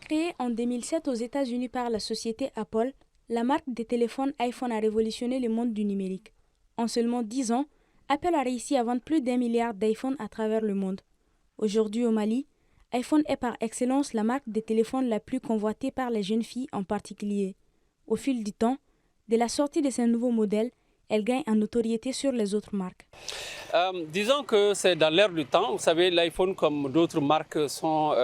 Créée en 2007 aux États-Unis par la société Apple, la marque des téléphones iPhone a révolutionné le monde du numérique. En seulement 10 ans, Apple a réussi à vendre plus d'1 milliard d'iPhones à travers le monde. Aujourd'hui au Mali, iPhone est par excellence la marque des téléphones la plus convoitée par les jeunes filles en particulier. Au fil du temps, dès la sortie de ces nouveaux modèles, elle gagne en notoriété sur les autres marques. Disons que c'est dans l'air du temps. Vous savez, l'iPhone, comme d'autres marques, sont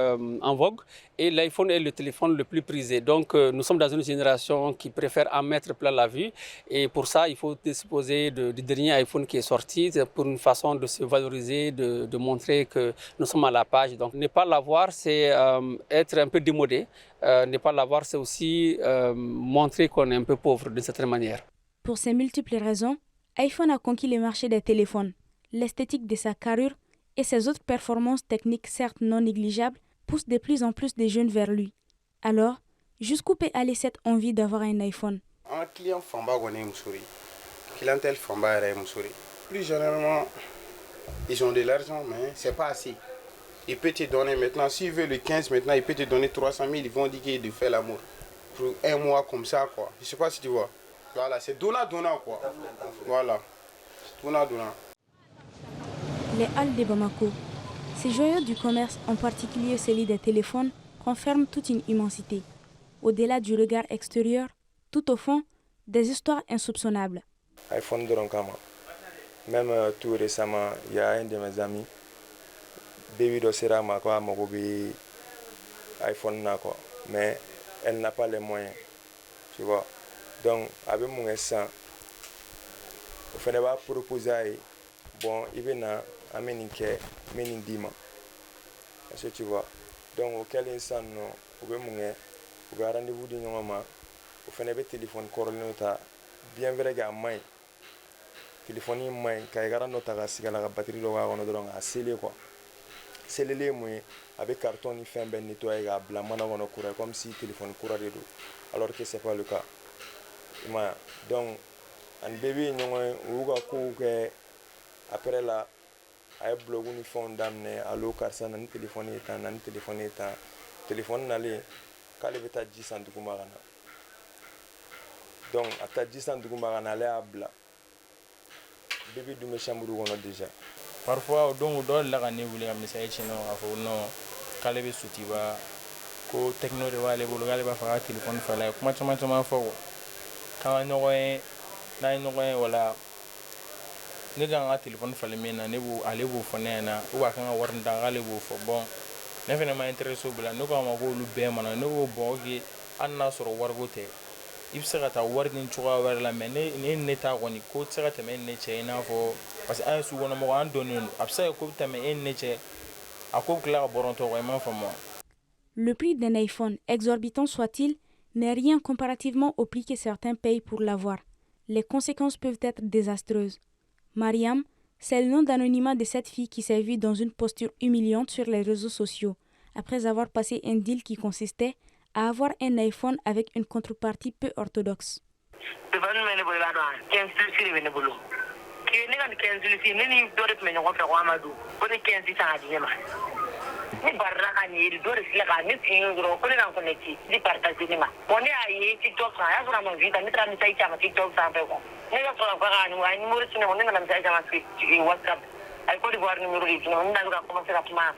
en vogue et l'iPhone est le téléphone le plus prisé. Donc, nous sommes dans une génération qui préfère en mettre plein la vue et pour ça, il faut disposer du dernier iPhone qui est sorti pour une façon de se valoriser, de montrer que nous sommes à la page. Donc, ne pas l'avoir, c'est être un peu démodé. Ne pas l'avoir, c'est aussi montrer qu'on est un peu pauvre d'une certaine manière. Pour ces multiples raisons, iPhone a conquis le marché des téléphones. L'esthétique de sa carrure et ses autres performances techniques certes non négligeables poussent de plus en plus de jeunes vers lui. Alors, jusqu'où peut aller cette envie d'avoir un iPhone? Un client Famba est Moussouri. Clientèle Famba est Moussouri. Plus généralement, ils ont de l'argent, mais c'est pas assez. Il peut te donner maintenant, s'il veut le 15 maintenant, il peut te donner 300 000, ils vont dire qu'il de faire l'amour. Pour un mois comme ça, quoi. Je sais pas si tu vois. Voilà, c'est donnant, quoi. Voilà, donnant. Les halles de Bamako. Ces joyaux du commerce, en particulier celui des téléphones, renferment toute une immensité. Au-delà du regard extérieur, tout au fond, des histoires insoupçonnables. iPhone de Ronkama. Même tout récemment, il y a un de mes amis, Baby Dosera Mako, Mogobi iPhone, mais elle n'a pas les moyens. Tu vois. Donc, avec mon instant, il fallait proposer, bon, il vient à Méninké, Ménindima. Est-ce que tu vois? Donc, auquel instant, il y a rendez-vous de nous, il fallait un téléphone corrélé, bien vrai qu'à main. Téléphone in main, quand il y a la batterie, on a scellé quoi. Scellé, avec carton, il fait un ben nettoyage à blanc, comme si le téléphone courait de dos. Alors que ce n'est pas le cas. Donc, un bébé, après la blog uniforme d'amener à l'eau car ça n'a ni téléphone téléphone n'allait qu'à l'état 10 ans de Kumarana. Donc, à 10 ans de Kumarana, elle est à blanc. Bébé de mes chambres déjà. Parfois, donc, on la gagner, vous voulez amener ça, non, Caleb Soutiba, ko techno de Wale, vous regardez pas faire téléphone, faire comment faut. Quand on a voilà. Ne ganga téléphone fallait mena ne bu aller bu fone na ou aka nga war ndanga le bu fo bon ne fene ma intéressé bla ne ko ma ko lu be mana ne wo bon gi anna soro war gote ibsa ta war ni chuwa war la mene ne ta goni ko tsaka te men ne che na fo parce que ay su wona mo an donu absa ko te men ne che akko kla boronto ko ma fo mo. Le prix d'un iPhone, exorbitant soit-il, n'est rien comparativement au prix que certains payent pour l'avoir. Les conséquences peuvent être désastreuses. Mariam, c'est le nom d'anonymat de cette fille qui s'est vue dans une posture humiliante sur les réseaux sociaux, après avoir passé un deal qui consistait à avoir un iPhone avec une contrepartie peu orthodoxe. Ni barra ni do risla ka ni ngro ko na ko neki di partage ni ma oni ai TikTok sa ya sura mo vida ni tra ni sai chama TikTok sa pe ko ni ga sura ka ni ai mo ri mo ni na sai chama WhatsApp ai ko di war ni mo ri ni na ga ko sa ma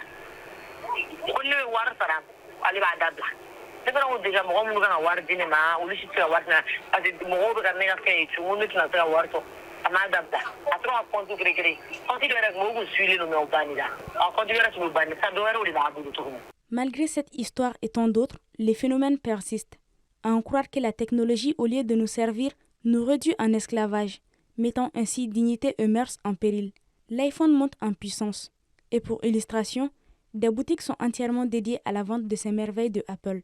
ko ni war sara ali ba dabla ni ga mo diga mo mo ga war di ni ma uli shi tra war na adi mo ga ni ga kai tu mo ni na tra war to. Malgré cette histoire et tant d'autres, les phénomènes persistent. À en croire que la technologie, au lieu de nous servir, nous réduit en esclavage, mettant ainsi dignité et mœurs en péril. L'iPhone monte en puissance. Et pour illustration, des boutiques sont entièrement dédiées à la vente de ces merveilles de Apple.